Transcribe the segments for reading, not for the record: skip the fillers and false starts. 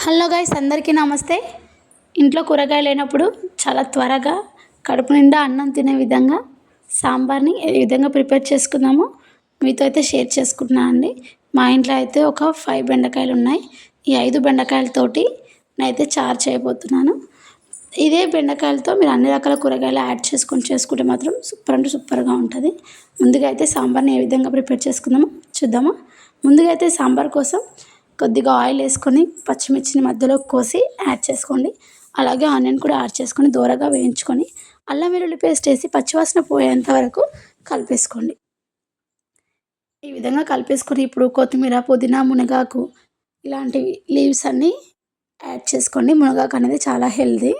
Hello guys, అందరికీ నమస్తే. ఇంట్లో కూరగాయలు లేనప్పుడు చాలా త్వరగా కడుపు నిండా అన్నం తినే విధంగా సాంబార్ని ఏ విధంగా ప్రిపేర్ చేసుకుందామో మీతో అయితే షేర్ చేసుకుంటున్నాను అండి. మా ఇంట్లో అయితే ఒక 5 బెండకాయలు ఉన్నాయి. ఈ 5 బెండకాయలతోటి నేనైతే చారు చేయబోతున్నాను. ఇదే బెండకాయలతో మీరు అన్ని రకాల కూరగాయలు యాడ్ చేసుకుంటే మాత్రం సూపర్ అంటే సూపర్గా ఉంటుంది. ముందుగా అయితే సాంబార్ని ఏ విధంగా ప్రిపేర్ చేసుకుందామో చూద్దామా. ముందుగా అయితే సాంబార్ కోసం కొద్దిగా ఆయిల్ వేసుకొని పచ్చిమిర్చిని మధ్యలో కోసి యాడ్ చేసుకోండి. అలాగే ఆనియన్ కూడా యాడ్ చేసుకొని దూరగా వేయించుకొని అల్లం వెల్లుల్లి పేస్ట్ వేసి పచ్చివాసన పోయేంత వరకు కలిపేసుకోండి. ఈ విధంగా కలిపేసుకొని ఇప్పుడు కొత్తిమీర, పుదీనా, మునగాకు ఇలాంటివి లీవ్స్ అన్నీ యాడ్ చేసుకోండి. మునగాకు అనేది చాలా హెల్దీ.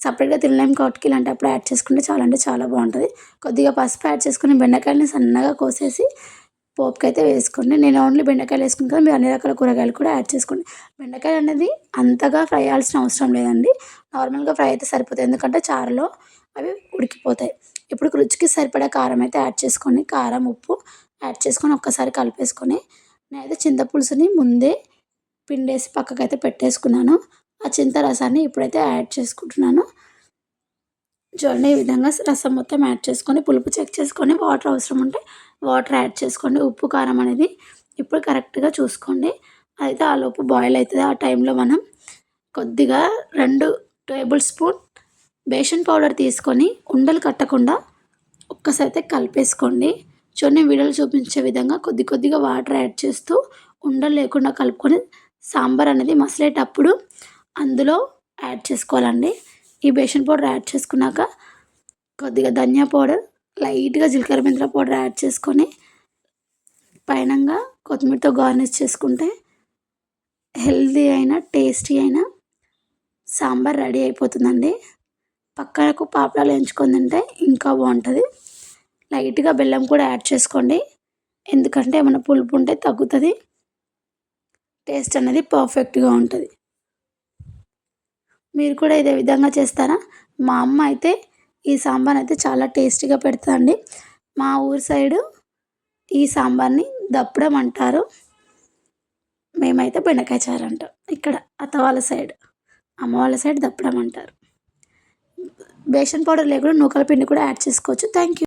సపరేట్గా తినలేము కాబట్టి ఇలాంటప్పుడు యాడ్ చేసుకుంటే చాలా అంటే చాలా బాగుంటుంది. కొద్దిగా పసుపు యాడ్ చేసుకొని బెండకాయలని సన్నగా కోసేసి పోపుకైతే వేసుకోండి. నేను ఓన్లీ బెండకాయలు వేసుకుంటాను కదా, మీరు అన్ని రకాల కూరగాయలు కూడా యాడ్ చేసుకోండి. బెండకాయ అనేది అంతగా ఫ్రై చేయాల్సిన అవసరం లేదండి. నార్మల్గా ఫ్రై అయితే సరిపోతుంది, ఎందుకంటే చారులో అవి ఉడికిపోతాయి. ఇప్పుడు రుచికి సరిపడా కారం అయితే యాడ్ చేసుకోండి. కారం, ఉప్పు యాడ్ చేసుకొని ఒక్కసారి కలిపేసుకొని నేనైతే చింతపులుసుని ముందే పిండేసి పక్కకైతే పెట్టేసుకున్నాను. ఆ చింత రసాన్ని ఇప్పుడైతే యాడ్ చేసుకుంటున్నాను. చూడండి, ఈ విధంగా రసం మొత్తం యాడ్ చేసుకొని పులుపు చెక్ చేసుకొని వాటర్ అవసరం ఉంటే వాటర్ యాడ్ చేసుకోండి. ఉప్పు, కారం అనేది ఇప్పుడు కరెక్ట్గా చూసుకోండి. అయితే ఆ లోపు బాయిల్ అవుతుంది. ఆ టైంలో మనం కొద్దిగా 2 టేబుల్ స్పూన్ బేసన్ పౌడర్ తీసుకొని ఉండలు కట్టకుండా ఒక్కసారి అయితే కలిపేసుకోండి. చూడండి, వీడియోలో చూపించే విధంగా కొద్దిగా వాటర్ యాడ్ చేస్తూ ఉండలు లేకుండా కలుపుకొని సాంబార్ అనేది మసలేటప్పుడు అందులో యాడ్ చేసుకోవాలండి. ఈ బేసన్ పౌడర్ యాడ్ చేసుకున్నాక కొద్దిగా ధనియా పౌడర్, లైట్గా జీలకర్ర మెంతుల పౌడర్ యాడ్ చేసుకొని పైనంగా కొత్తిమీరతో గార్నిష్ చేసుకుంటే హెల్తీ అయిన టేస్టీ అయిన సాంబార్ రెడీ అయిపోతుందండి. పక్కనకు పాపడాలు వేయించుకొని తింటే ఇంకా బాగుంటుంది. లైట్గా బెల్లం కూడా యాడ్ చేసుకోండి, ఎందుకంటే ఏమైనా పులుపు ఉంటే తగ్గుతుంది. టేస్ట్ అనేది పర్ఫెక్ట్గా ఉంటుంది. మీరు కూడా ఇదే విధంగా చేస్తారా? మా అమ్మ అయితే ఈ సాంబార్ అయితే చాలా టేస్టీగా పెడుతుందండి. మా ఊరు సైడు ఈ సాంబార్ని దప్పడం అంటారు. మేమైతే బెండకాయ చారు అంటాం. ఇక్కడ అత్త వాళ్ళ సైడ్, అమ్మ వాళ్ళ సైడ్ దప్పడం అంటారు. బేసన్ పౌడర్ లేకుండా నూకల పిండి కూడా యాడ్ చేసుకోవచ్చు. Thank you.